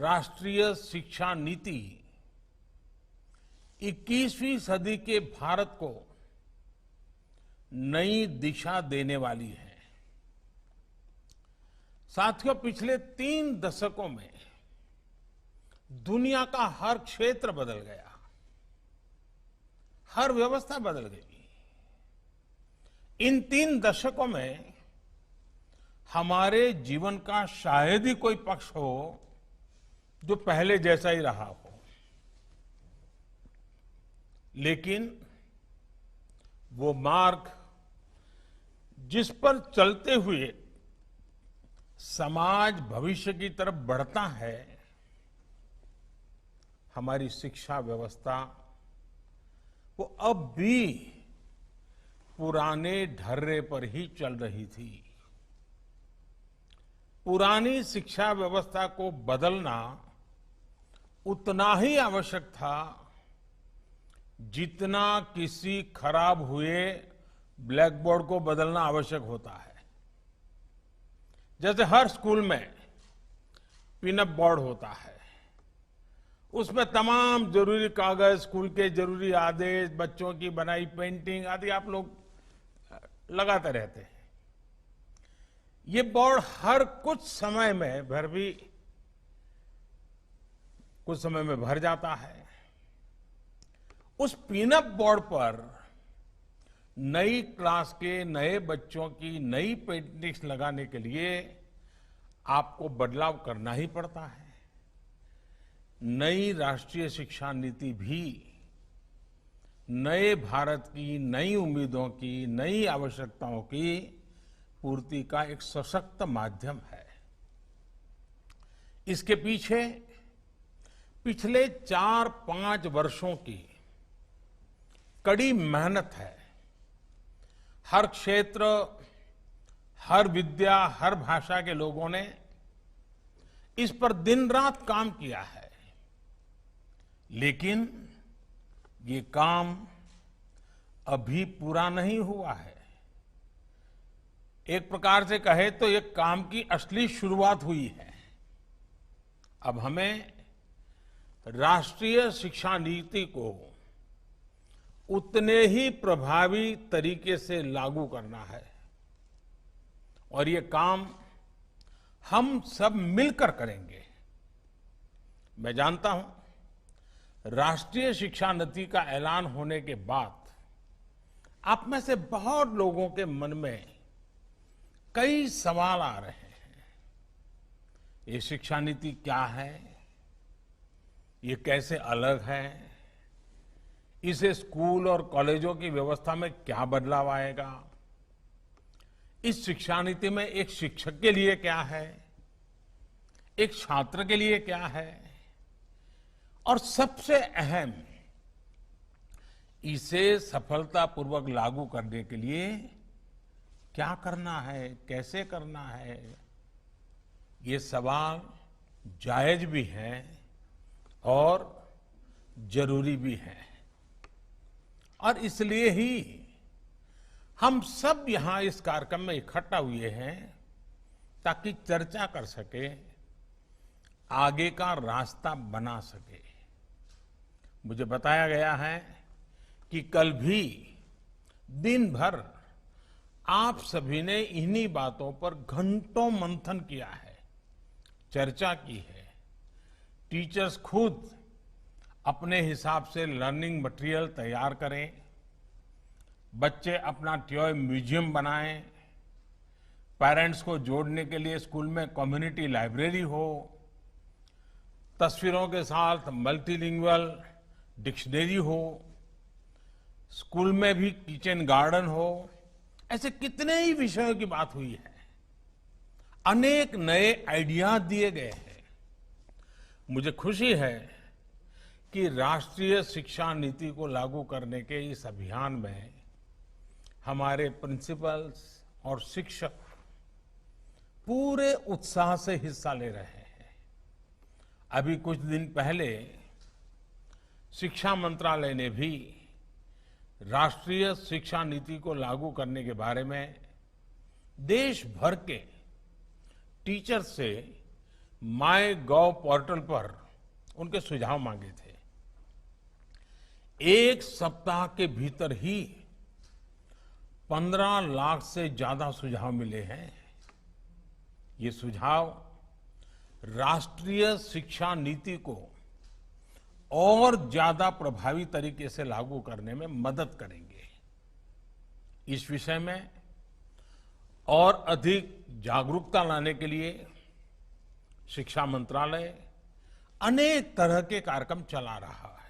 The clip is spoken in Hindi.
राष्ट्रीय शिक्षा नीति 21वीं सदी के भारत को नई दिशा देने वाली है। साथियों, पिछले 3 दशकों में दुनिया का हर क्षेत्र बदल गया, हर व्यवस्था बदल गई। इन 3 दशकों में हमारे जीवन का शायद ही कोई पक्ष हो जो पहले जैसा ही रहा हो, लेकिन वो मार्ग जिस पर चलते हुए समाज भविष्य की तरफ बढ़ता है, हमारी शिक्षा व्यवस्था वो अब भी पुराने ढर्रे पर ही चल रही थी। पुरानी शिक्षा व्यवस्था को बदलना उतना ही आवश्यक था जितना किसी खराब हुए ब्लैक बोर्ड को बदलना आवश्यक होता है। जैसे हर स्कूल में पिनअप बोर्ड होता है, उसमें तमाम जरूरी कागज, स्कूल के जरूरी आदेश, बच्चों की बनाई पेंटिंग आदि आप लोग लगाते रहते हैं। ये बोर्ड हर कुछ समय में भर जाता है। उस पिनअप बोर्ड पर नई क्लास के नए बच्चों की नई पेंटिंग्स लगाने के लिए आपको बदलाव करना ही पड़ता है। नई राष्ट्रीय शिक्षा नीति भी नए भारत की नई उम्मीदों की, नई आवश्यकताओं की पूर्ति का एक सशक्त माध्यम है। इसके पीछे पिछले 4-5 वर्षों की कड़ी मेहनत है। हर क्षेत्र, हर विद्या, हर भाषा के लोगों ने इस पर दिन रात काम किया है, लेकिन ये काम अभी पूरा नहीं हुआ है। एक प्रकार से कहे तो ये काम की असली शुरुआत हुई है। अब हमें राष्ट्रीय शिक्षा नीति को उतने ही प्रभावी तरीके से लागू करना है, और ये काम हम सब मिलकर करेंगे। मैं जानता हूं, राष्ट्रीय शिक्षा नीति का ऐलान होने के बाद आप में से बहुत लोगों के मन में कई सवाल आ रहे हैं। ये शिक्षा नीति क्या है? ये कैसे अलग है? इसे स्कूल और कॉलेजों की व्यवस्था में क्या बदलाव आएगा? इस शिक्षा नीति में एक शिक्षक के लिए क्या है, एक छात्र के लिए क्या है, और सबसे अहम, इसे सफलतापूर्वक लागू करने के लिए क्या करना है, कैसे करना है? ये सवाल जायज भी हैं और जरूरी भी हैं, और इसलिए ही हम सब यहां इस कार्यक्रम में इकट्ठा हुए हैं ताकि चर्चा कर सके, आगे का रास्ता बना सके। मुझे बताया गया है कि कल भी दिन भर आप सभी ने इन्हीं बातों पर घंटों मंथन किया है, चर्चा की है। टीचर्स खुद अपने हिसाब से लर्निंग मटेरियल तैयार करें, बच्चे अपना टॉय म्यूजियम बनाएं, पेरेंट्स को जोड़ने के लिए स्कूल में कम्युनिटी लाइब्रेरी हो, तस्वीरों के साथ मल्टीलिंगुअल डिक्शनरी हो, स्कूल में भी किचन गार्डन हो। ऐसे कितने ही विषयों की बात हुई है। अनेक नए आइडिया दिए गए हैं। मुझे खुशी है कि राष्ट्रीय शिक्षा नीति को लागू करने के इस अभियान में हमारे प्रिंसिपल्स और शिक्षक पूरे उत्साह से हिस्सा ले रहे हैं। अभी कुछ दिन पहले शिक्षा मंत्रालय ने भी राष्ट्रीय शिक्षा नीति को लागू करने के बारे में देश भर के टीचर से माय गॉव पोर्टल पर उनके सुझाव मांगे थे। एक सप्ताह के भीतर ही 15 लाख से ज्यादा सुझाव मिले हैं। ये सुझाव राष्ट्रीय शिक्षा नीति को और ज्यादा प्रभावी तरीके से लागू करने में मदद करेंगे। इस विषय में और अधिक जागरूकता लाने के लिए शिक्षा मंत्रालय अनेक तरह के कार्यक्रम चला रहा है।